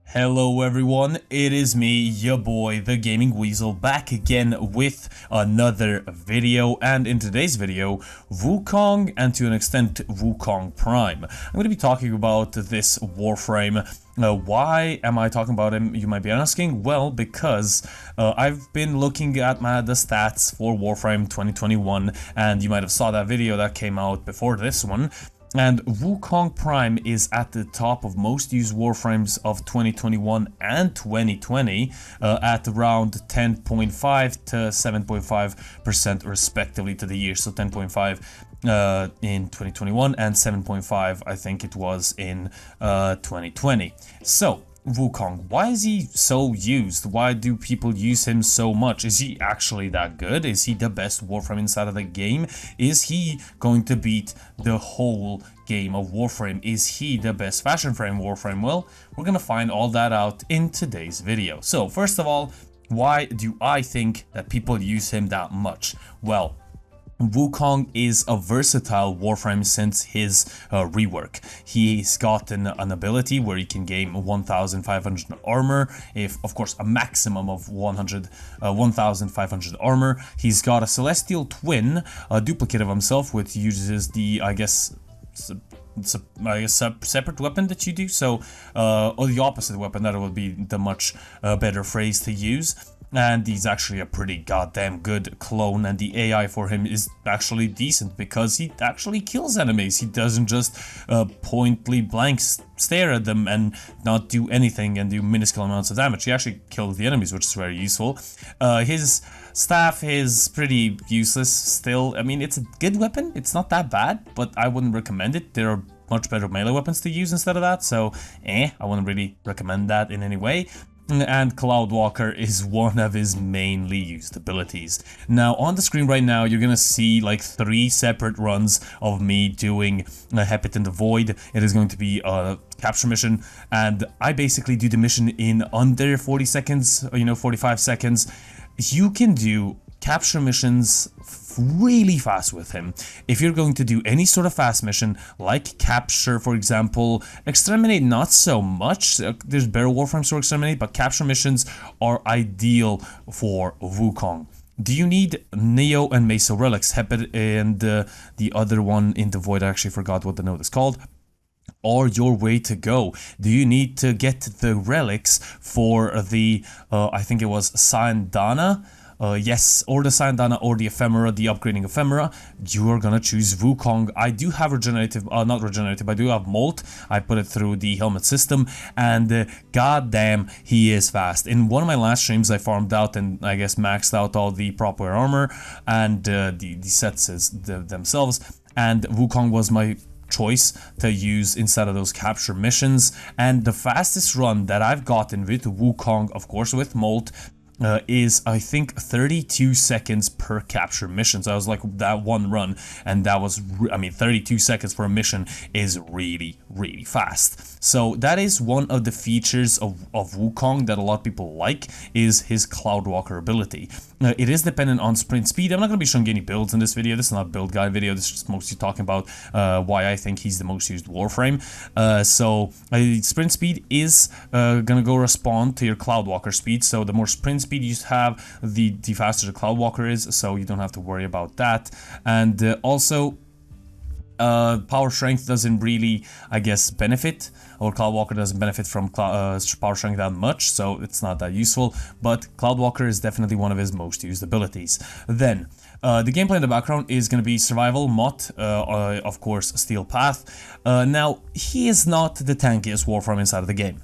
Hello everyone, it is me, your boy, the Gaming Weasel, back again with another video, and in today's video, Wukong, and to an extent, Wukong Prime. I'm going to be talking about this Warframe. Why am I talking about him, you might be asking? Well, because I've been looking at the stats for Warframe 2021, and you might have saw that video that came out before this one. And Wukong Prime is at the top of most used Warframes of 2021 and 2020 at around 10.5 to 7.5% respectively to the year. So 10.5 in 2021 and 7.5 I think it was in 2020. So Wukong, why is he so used? Why do people use him so much? Is he actually that good? Is he the best Warframe inside of the game? Is he going to beat the whole game of Warframe? Is he the best fashion frame Warframe? Well, we're gonna find all that out in today's video. So first of all, why do I think that people use him that much? Well, Wukong is a versatile Warframe since his rework. He's gotten an ability where he can gain 1,500 armor, if of course a maximum of 1,500 armor. He's got a celestial twin, a duplicate of himself, which uses the, I guess, separate weapon that you do, so or the opposite weapon, that would be the much better phrase to use. And he's actually a pretty goddamn good clone, and the AI for him is actually decent because he actually kills enemies. He doesn't just pointly blank stare at them and not do anything and do minuscule amounts of damage. He actually kills the enemies, which is very useful. His staff is pretty useless still. I mean, it's a good weapon. It's not that bad, but I wouldn't recommend it. There are much better melee weapons to use instead of that, so I wouldn't really recommend that in any way. And Cloudwalker is one of his mainly used abilities. Now on the screen right now you're gonna see like 3 separate runs of me doing Hepit in the Void. It is going to be a capture mission, and I basically do the mission in under 40 seconds, 45 seconds. You can do capture missions really fast with him. If you're going to do any sort of fast mission like capture, for example, exterminate not so much, there's better Warframes for exterminate, but capture missions are ideal for Wukong. Do you need Neo and Meso relics? Hepit and the other one in the Void, I actually forgot what the node is called, or your way to go? Do you need to get the relics for the I think it was Sandana? Yes, or the Sandana or the Ephemera, the upgrading Ephemera. You are gonna choose Wukong. I do have regenerative, not regenerative, I do have Molt. I put it through the helmet system, and goddamn, he is fast. In one of my last streams, I farmed out and I guess maxed out all the proper armor and the sets themselves, and Wukong was my choice to use instead of those capture missions. And the fastest run that I've gotten with Wukong, of course with Molt, is I think 32 seconds per capture mission. So I was like that one run, and that was, I mean, 32 seconds for a mission is really fast. So that is one of the features of Wukong that a lot of people like, is his Cloudwalker ability. It is dependent on sprint speed. I'm not going to be showing any builds in this video. This is not a build guide video. This is just mostly talking about why I think he's the most used Warframe. So sprint speed is going to go respond to your Cloudwalker speed. So the more sprint speed you have, the faster the Cloudwalker is, so you don't have to worry about that. And also power strength doesn't really, I guess, benefit, or Cloudwalker doesn't benefit from power strength that much, so it's not that useful, but Cloudwalker is definitely one of his most used abilities. Then the gameplay in the background is going to be Survival, Mott, of course Steel Path. Now, he is not the tankiest Warframe inside of the game.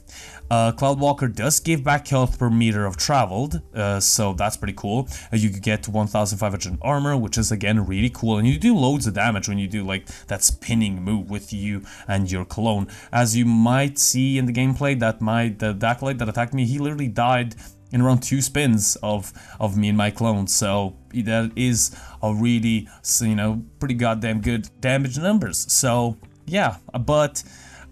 Cloudwalker does give back health per meter of traveled, so that's pretty cool. You could get 1,500 armor, which is again really cool, and you do loads of damage when you do like that spinning move with you and your clone. As you might see in the gameplay, that the Acolyte that attacked me, he literally died in around 2 spins of me and my clone, so that is a really, pretty goddamn good damage numbers. So yeah, but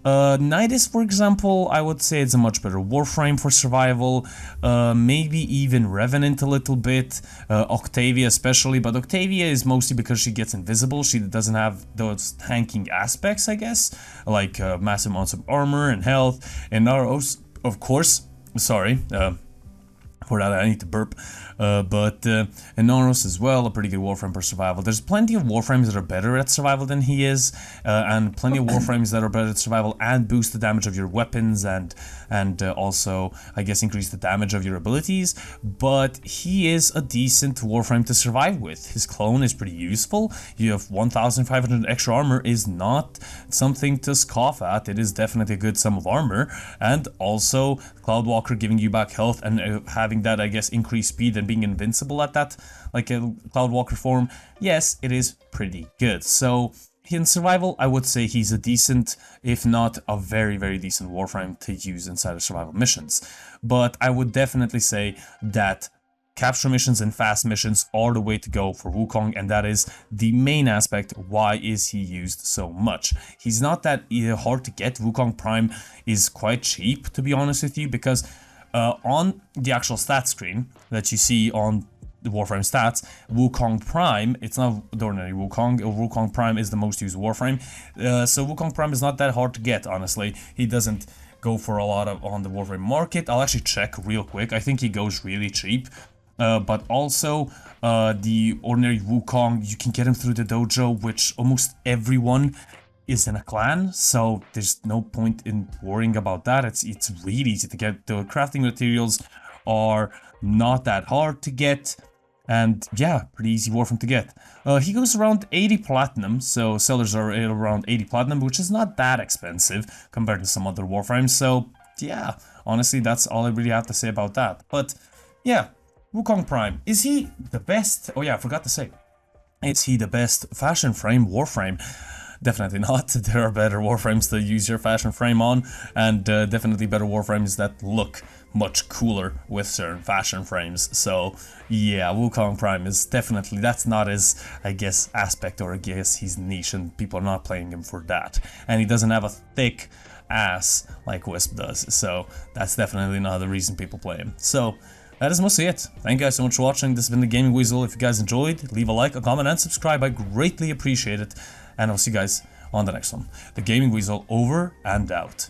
Nidus, for example, I would say it's a much better Warframe for survival, maybe even Revenant a little bit, Octavia especially, but Octavia is mostly because she gets invisible, she doesn't have those tanking aspects, I guess, like massive amounts of armor and health, and Naros, of course, sorry, for that I need to burp, but Enoros as well, a pretty good Warframe for survival. There's plenty of Warframes that are better at survival than he is, and plenty of Warframes that are better at survival and boost the damage of your weapons and also, I guess, increase the damage of your abilities, but he is a decent Warframe to survive with. His clone is pretty useful. You have 1,500 extra armor is not something to scoff at. It is definitely a good sum of armor, and also Cloudwalker giving you back health and having that, I guess, increased speed and being invincible at that, like a Cloudwalker form, yes, it is pretty good. So in survival, I would say he's a decent, if not a very, very decent Warframe to use inside of survival missions. But I would definitely say that capture missions and fast missions are the way to go for Wukong, and that is the main aspect. Why is he used so much? He's not that hard to get. Wukong Prime is quite cheap, to be honest with you, because on the actual stat screen that you see on the Warframe stats, Wukong Prime, it's not the ordinary Wukong, Wukong Prime is the most used Warframe, so Wukong Prime is not that hard to get, honestly. He doesn't go for a lot of on the Warframe market. I'll actually check real quick. I think he goes really cheap, but also the ordinary Wukong, you can get him through the dojo, which almost everyone is in a clan, so there's no point in worrying about that. It's really easy to get. The crafting materials are not that hard to get, and yeah, pretty easy Warframe to get. He goes around 80 platinum, so sellers are around 80 platinum, which is not that expensive compared to some other Warframes, so yeah, honestly, that's all I really have to say about that. But yeah, Wukong Prime, is he the best? Oh yeah, I forgot to say, is he the best fashion frame Warframe? Definitely not. There are better Warframes to use your fashion frame on, and definitely better Warframes that look much cooler with certain fashion frames. So yeah, Wukong Prime is definitely, that's not his, I guess, aspect, or I guess his niche, and people are not playing him for that. And he doesn't have a thick ass like Wisp does, so that's definitely not the reason people play him. So that is mostly it. Thank you guys so much for watching. This has been the Gaming Weasel. If you guys enjoyed, leave a like, a comment, and subscribe. I greatly appreciate it. And I'll see you guys on the next one. The Gaming Weasel over and out.